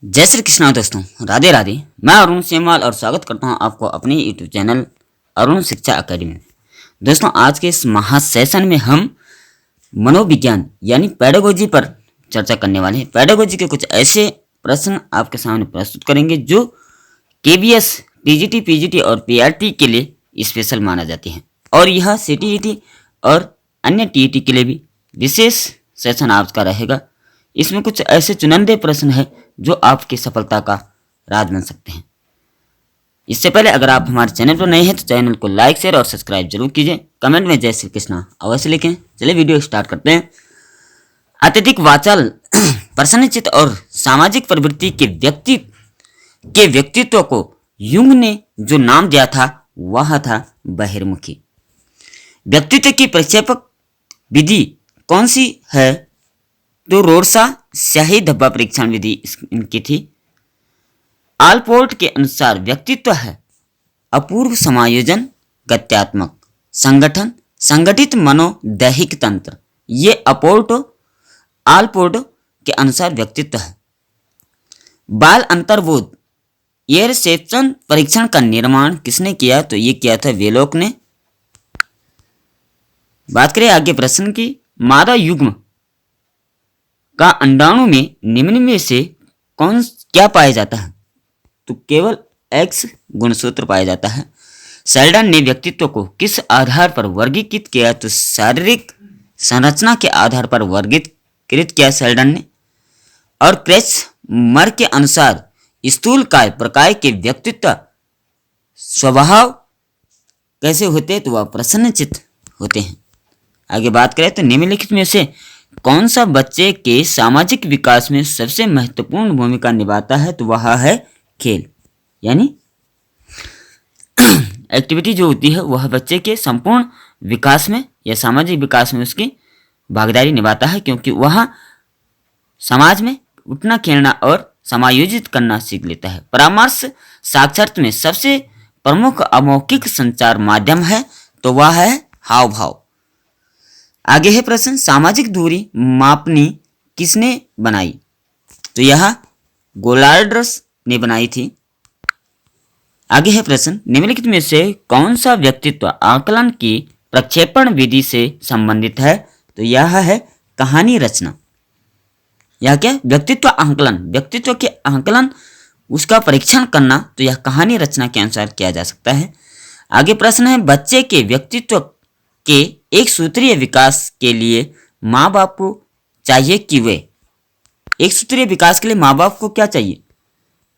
जय श्री कृष्णा दोस्तों, राधे राधे। मैं अरुण सेमवाल और स्वागत करता हूं आपको अपने यूट्यूब चैनल अरुण शिक्षा अकेडमी में। दोस्तों, आज के इस महासेशन में हम मनोविज्ञान यानी पेडागोजी पर चर्चा करने वाले हैं। पेडागोजी के कुछ ऐसे प्रश्न आपके सामने प्रस्तुत करेंगे जो केबीएस, टीजीटी, पीजीटी और पीआरटी के लिए स्पेशल माना जाते हैं, और यह सीटीईटी और अन्य टीईटी के लिए भी विशेष सेशन आपका रहेगा। इसमें कुछ ऐसे चुनिंदे प्रश्न है जो आपकी सफलता का राज बन सकते हैं। इससे पहले अगर आप हमारे चैनल पर नए हैं तो चैनल को लाइक, शेयर और सब्सक्राइब जरूर कीजिए। कमेंट में जय श्री कृष्णा अवश्य लिखें। चलिए वीडियो स्टार्ट करते हैं। अत्यधिक वाचाल, प्रसन्नचित्त और सामाजिक प्रवृत्ति के व्यक्तित्व को युंग ने जो नाम दिया था वह था बहिर्मुखी। व्यक्तित्व की प्रक्षेपक विधि कौन सी है? तो रोरसा स्याही धब्बा परीक्षण विधि इनकी थी। आलपोर्ट के अनुसार व्यक्तित्व है अपूर्व समायोजन, गत्यात्मक संगठन, संगठित मनोदैहिक तंत्र। ये आलपोर्ट के अनुसार व्यक्तित्व है। बाल अंतर्बोध एयरसेप्शन परीक्षण का निर्माण किसने किया? तो ये किया था वेलोक ने। बात करें आगे प्रश्न की, मादा युग्म का अंडाणु में निम्न में से क्या पाया जाता है? तो केवल एक्स गुणसूत्र पाया जाता है। शेल्डन ने व्यक्तित्व को किस आधार पर वर्गीकृत किया? तो शारीरिक संरचना के आधार पर वर्गीकृत किया शेल्डन ने। और क्रेचमर के अनुसार स्थूलकाय प्रकार के व्यक्तित्व स्वभाव कैसे होते हैं? तो वह प्रसन्नचित्त होते हैं। आगे बात करें तो निम्नलिखित में से कौन सा बच्चे के सामाजिक विकास में सबसे महत्वपूर्ण भूमिका निभाता है? तो वह है खेल, यानी एक्टिविटी जो होती है वह बच्चे के संपूर्ण विकास में या सामाजिक विकास में उसकी भागीदारी निभाता है, क्योंकि वह समाज में उठना, खेलना और समायोजित करना सीख लेता है। परामर्श साक्षात में सबसे प्रमुख अमौखिक संचार माध्यम है, तो वह है हाव भाव। आगे है प्रश्न, सामाजिक दूरी मापनी किसने बनाई? तो यह गोलार्ड्स ने बनाई थी। आगे है प्रश्न, निम्नलिखित में से कौन सा व्यक्तित्व आकलन की प्रक्षेपण विधि से संबंधित है? तो यह है कहानी रचना। यह क्या? व्यक्तित्व आकलन, व्यक्तित्व के आकलन उसका परीक्षण करना, तो यह कहानी रचना के अनुसार किया जा सकता है। आगे प्रश्न है, बच्चे के व्यक्तित्व के एक सूत्रीय विकास के लिए माँ बाप को चाहिए कि वे एक सूत्रीय विकास के लिए माँ बाप को क्या चाहिए?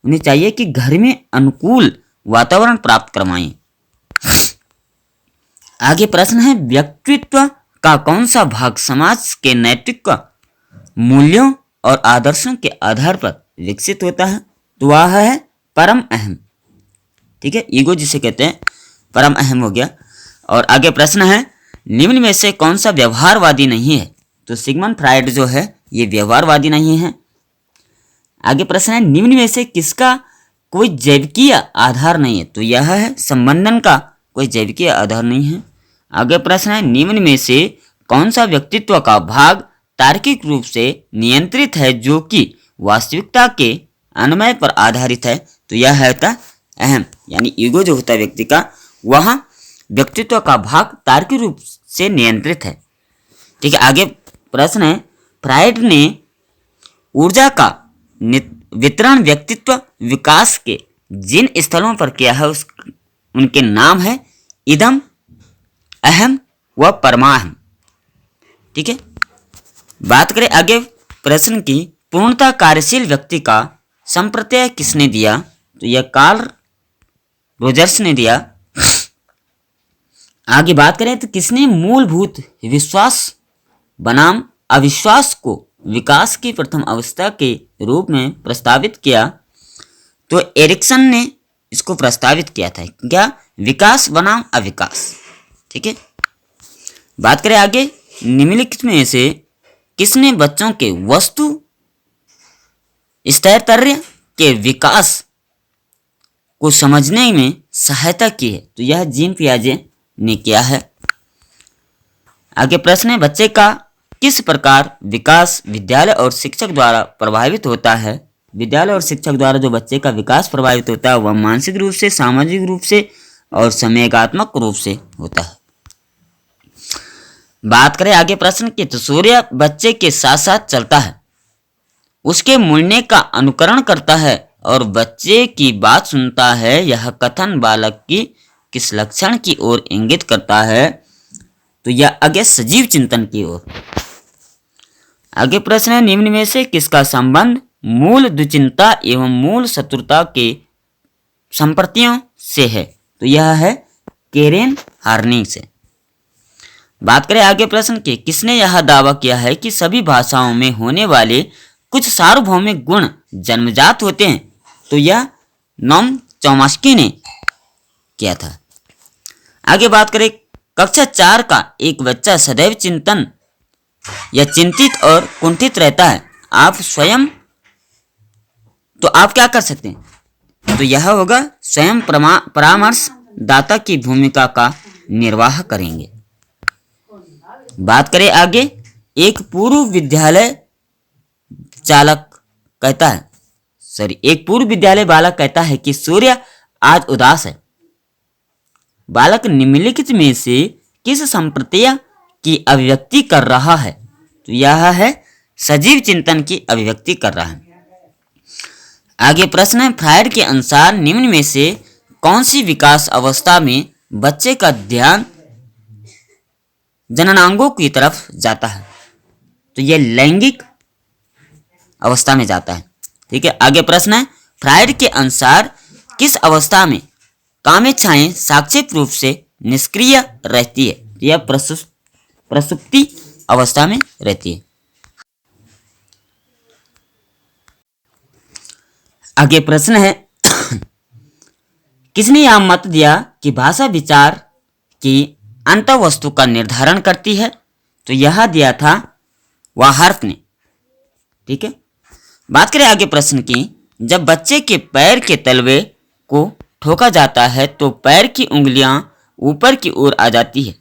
उन्हें चाहिए कि घर में अनुकूल वातावरण प्राप्त करवाएं। आगे प्रश्न है, व्यक्तित्व का कौन सा भाग समाज के नैतिक मूल्यों और आदर्शों के आधार पर विकसित होता है? तो वह है परम अहम। ठीक है, ईगो जिसे कहते हैं, परम अहम हो गया। और आगे प्रश्न है, निम्न में से कौन सा व्यवहारवादी नहीं है? तो सिगमंड फ्रायड जो है ये व्यवहारवादी नहीं है। आगे प्रश्न है, निम्न में से किसका कोई जैविकीय आधार नहीं है? तो यह है संबंधन का कोई जैविकीय आधार नहीं है। आगे प्रश्न है, निम्न में से कौन सा व्यक्तित्व का भाग तार्किक रूप से नियंत्रित है जो कि वास्तविकता के अनुमय पर आधारित है? तो यह है अहम, यानी ईगो जो होता है व्यक्ति का, वह व्यक्तित्व का भाग तार्किक रूप से नियंत्रित है। ठीक है, आगे प्रश्न है, फ्रायड ने ऊर्जा का वितरण व्यक्तित्व विकास के जिन स्थलों पर किया है उनके नाम है इदम, अहम व परमाहम। ठीक है, बात करें आगे प्रश्न की, पूर्णतः कार्यशील व्यक्ति का संप्रत्यय किसने दिया? तो यह कार्ल रोजर्स ने दिया। आगे बात करें तो किसने मूलभूत विश्वास बनाम अविश्वास को विकास की प्रथम अवस्था के रूप में प्रस्तावित किया? तो एरिक्सन ने इसको प्रस्तावित किया था। क्या? विकास बनाम अविकास। ठीक है, बात करें आगे, निम्नलिखित में से किसने बच्चों के वस्तु स्थैर्य के विकास को समझने में सहायता की है? तो यह जीन पियाजे ने किया है। आगे प्रश्न है, बच्चे का किस प्रकार विकास विद्यालय और शिक्षक द्वारा प्रभावित होता है? विद्यालय और शिक्षक द्वारा जो बच्चे का विकास प्रभावित होता है वह मानसिक रूप से, सामाजिक रूप से और संवेगात्मक रूप से होता है। बात करें आगे प्रश्न की, तो सूर्य बच्चे के साथ साथ चलता है, उसके मुड़ने का अनुकरण करता है और बच्चे की बात सुनता है। यह कथन बालक की किस लक्षण की ओर इंगित करता है? तो यह आगे सजीव चिंतन की ओर। आगे प्रश्न है, निम्न में से किसका संबंध मूल दुचिंता एवं मूल शत्रुता के संप्रतियों से है? तो यह है केरेन हार्निंग से। बात करें आगे प्रश्न की, किसने यह दावा किया है कि सभी भाषाओं में होने वाले कुछ सार्वभौमिक गुण जन्मजात होते हैं? तो यह नोम चॉम्स्की ने किया था। आगे बात करें, कक्षा 4 का एक बच्चा सदैव चिंतन या चिंतित और कुंठित रहता है, आप स्वयं, तो आप क्या कर सकते हैं? तो यह होगा स्वयं परामर्श दाता की भूमिका का निर्वाह करेंगे। बात करें आगे, एक पूर्व विद्यालय बालक कहता है कि सूर्य आज उदास है। बालक निम्नलिखित में से किस संप्रत्या की अभिव्यक्ति कर रहा है? तो यह है सजीव चिंतन की अभिव्यक्ति कर रहा है। आगे प्रश्न है, फ्रायड के अनुसार निम्न में से कौन सी विकास अवस्था में बच्चे का ध्यान जननांगों की तरफ जाता है? तो यह लैंगिक अवस्था में जाता है। ठीक है। आगे प्रश्न है, फ्रायड के अनुसार किस अवस्था में कामेच्छाएं साक्षिक रूप से निष्क्रिय रहती है? यह प्रसुप्ति अवस्था में रहती है। आगे प्रश्न है, किसने यह मत दिया कि भाषा विचार की अंतःवस्तु का निर्धारण करती है? तो यह दिया था वाहर्फ ने। ठीक है। बात करें आगे प्रश्न की, जब बच्चे के पैर के तलवे को ठोका जाता है तो पैर की उंगलियां ऊपर की ओर आ जाती है,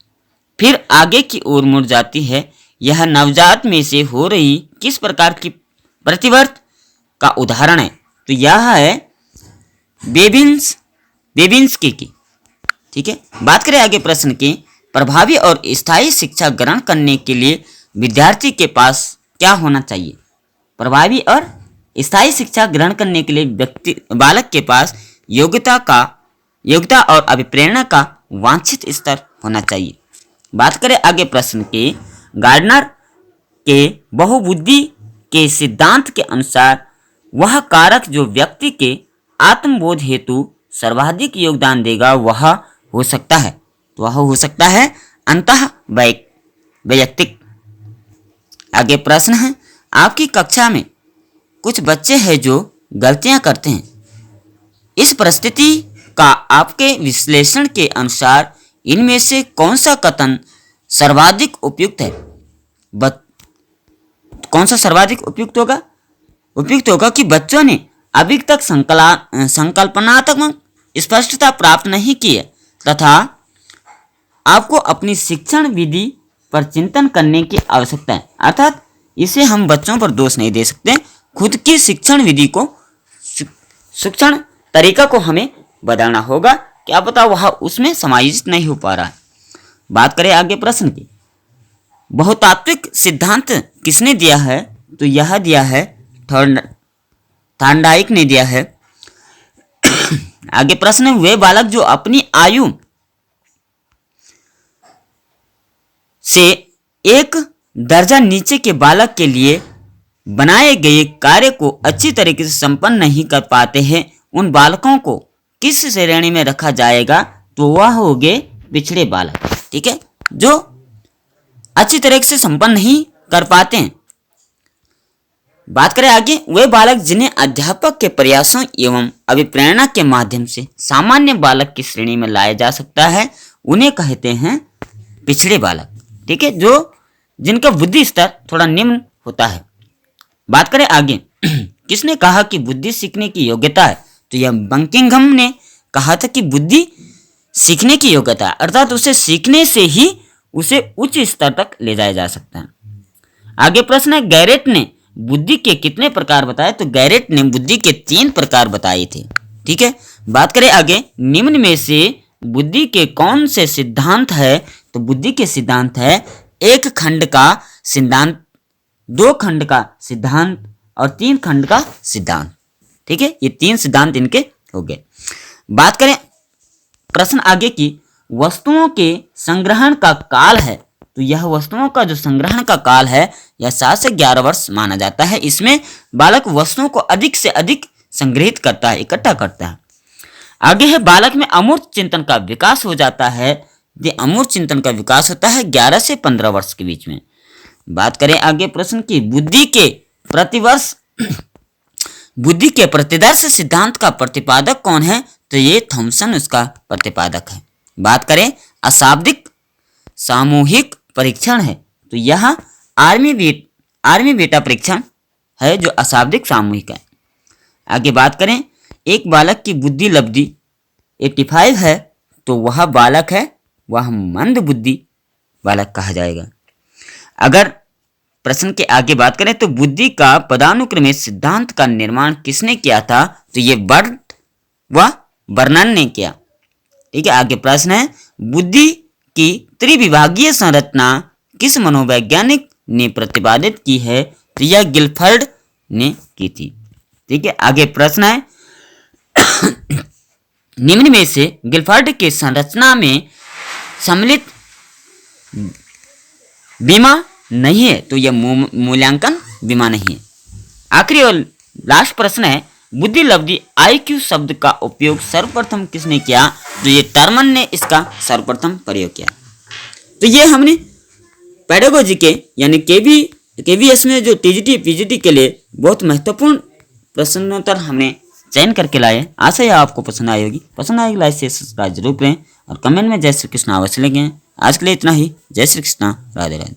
फिर आगे की ओर मुड़ जाती है। यह नवजात में से हो रही किस प्रकार की प्रतिवर्त का उदाहरण है? तो यह है बेबिंस्की की। ठीक है। बात करें आगे प्रश्न की, प्रभावी और स्थायी शिक्षा ग्रहण करने के लिए विद्यार्थी के पास क्या होना चाहिए? प्रभावी और स्थायी शिक्षा ग्रहण करने के लिए बालक के पास योग्यता और अभिप्रेरणा का वांछित स्तर होना चाहिए। बात करें आगे प्रश्न की, गार्डनर के बहुबुद्धि के सिद्धांत के अनुसार वह कारक जो व्यक्ति के आत्मबोध हेतु सर्वाधिक योगदान देगा वह हो सकता है, तो वह हो सकता है अंतः वैयक्तिक। आगे प्रश्न है, आपकी कक्षा में कुछ बच्चे हैं जो गलतियां करते हैं। इस परिस्थिति का आपके विश्लेषण के अनुसार इनमें से कौन सा कथन सर्वाधिक उपयुक्त है? कौन सा सर्वाधिक उपयुक्त होगा? उपयुक्त होगा कि बच्चों ने अभी तक संकल्पनात्मक स्पष्टता प्राप्त नहीं की है तथा आपको अपनी शिक्षण विधि पर चिंतन करने की आवश्यकता है। अर्थात इसे हम बच्चों पर दोष नहीं दे सकते, खुद की शिक्षण विधि को, शिक्षण तरीका को हमें बदलना होगा। क्या पता वह उसमें समायोजित नहीं हो पा रहा है। बात करें आगे प्रश्न की, बहुतात्विक सिद्धांत किसने दिया है? तो यह दिया है थॉर्नडाइक ने दिया है। आगे प्रश्न है, वे बालक जो अपनी आयु से एक दर्जा नीचे के बालक के लिए बनाए गए कार्य को अच्छी तरीके से संपन्न नहीं कर पाते हैं, उन बालकों को किस श्रेणी में रखा जाएगा? तो वह हो गए पिछड़े बालक। ठीक है, जो अच्छी तरीके से संपन्न नहीं कर पाते हैं। बात करें आगे, वे बालक जिन्हें अध्यापक के प्रयासों एवं अभिप्रेरणा के माध्यम से सामान्य बालक की श्रेणी में लाया जा सकता है, उन्हें कहते हैं पिछड़े बालक। ठीक है, जो जिनका बुद्धि स्तर थोड़ा निम्न होता है। बात करें आगे, किसने कहा कि बुद्धि सीखने की योग्यता है? तो यह बंकिंघम ने कहा था कि बुद्धि सीखने की योग्यता है, अर्थात उसे सीखने से ही उसे उच्च स्तर तक ले जाया जा सकता है। आगे प्रश्न है, गैरेट ने बुद्धि के कितने प्रकार बताए, तो गैरेट ने बुद्धि के 3 प्रकार बताए थे। ठीक है, बात करें आगे, निम्न में से बुद्धि के कौन से सिद्धांत है, तो बुद्धि के सिद्धांत है 1 खंड का सिद्धांत, 2 खंड का सिद्धांत और 3 खंड का सिद्धांत। ठीक है, ये 3 सिद्धांत इनके हो गए। बात करें प्रश्न आगे की, वस्तुओं के संग्रहण का काल है, तो यह वस्तुओं का जो संग्रहण का काल है यह 7 से 11 वर्ष माना जाता है। इसमें बालक वस्तुओं को अधिक से अधिक संग्रहित करता है, इकट्ठा करता है। आगे है, बालक में अमूर्त चिंतन का विकास हो जाता है। ये अमूर्त चिंतन का विकास होता है 11 से 15 वर्ष के बीच में। बात करें आगे प्रश्न की, बुद्धि के प्रतिवर्ष बुद्धि के प्रतिदर्श सिद्धांत का प्रतिपादक कौन है, तो ये थॉमसन उसका प्रतिपादक है। बात करें अशाब्दिक सामूहिक परीक्षण है, तो यह आर्मी बेटा परीक्षण है जो अशाब्दिक सामूहिक है। आगे बात करें, एक बालक की बुद्धि लब्धि 85 है, तो वह बालक है, वह मंद बुद्धि बालक कहा जाएगा। अगर प्रश्न के आगे बात करें, तो बुद्धि का पदानुक्रमित सिद्धांत का निर्माण किसने किया था, तो ये बर्ट व बर्नन ने किया। ठीक है, आगे प्रश्न है, बुद्धि की त्रिविभागीय संरचना किस मनोवैज्ञानिक ने प्रतिपादित की है, तो यह गिलफर्ड ने की थी। ठीक है, आगे प्रश्न है, निम्न में से गिलफर्ड के संरचना में सम्मिलित बीमा नहीं है, तो यह मूल्यांकन बीमा नहीं है। आखिरी और लास्ट प्रश्न है, बुद्धि लब्धि IQ शब्द का उपयोग सर्वप्रथम किसने किया, तो ये टर्मन ने इसका सर्वप्रथम प्रयोग किया। तो ये हमने पेडागोजी के यानी KVS में जो TGT PGT के लिए बहुत महत्वपूर्ण प्रश्नोत्तर हमने चयन करके लाए। आशा है आपको पसंद आई होगी। पसंद आएगी लाइक शेयर सब्सक्राइब जरूर करें और कमेंट में जय श्री कृष्ण अवश्य लिखें। आज के लिए इतना ही। जय श्री कृष्ण, राधे राधे।